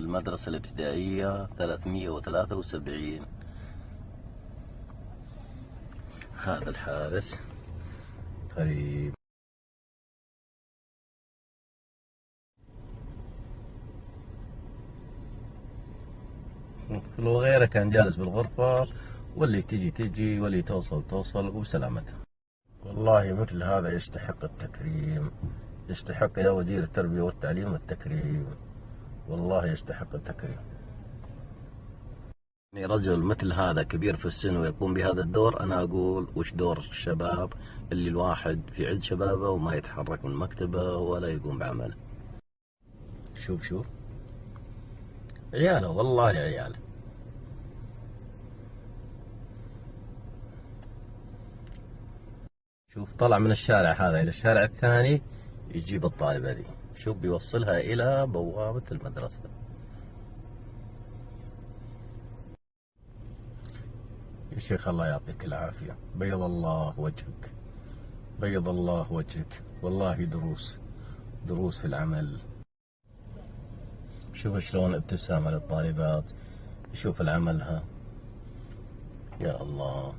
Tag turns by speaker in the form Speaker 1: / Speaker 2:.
Speaker 1: المدرسة الابتدائية 373. هذا الحارس قريب. لو غيره كان جالس بالغرفة، واللي تجي تجي واللي توصل توصل وبسلامتها. والله مثل هذا يستحق التكريم، يستحق يا وزير التربية والتعليم التكريم، والله يستحق التكريم. يعني رجل مثل هذا كبير في السن ويقوم بهذا الدور، أنا أقول وش دور الشباب اللي الواحد في عز شبابه وما يتحرك من مكتبه ولا يقوم بعمله. شوف عياله، والله عياله. شوف طلع من الشارع هذا إلى الشارع الثاني يجيب الطالبة ذي، شوف بيوصلها إلى بوابة المدرسة. يا شيخ الله يعطيك العافية، بيض الله وجهك، بيض الله وجهك، والله دروس في العمل. شوف شلون ابتسامة للطالبات، شوف العملها، يا الله.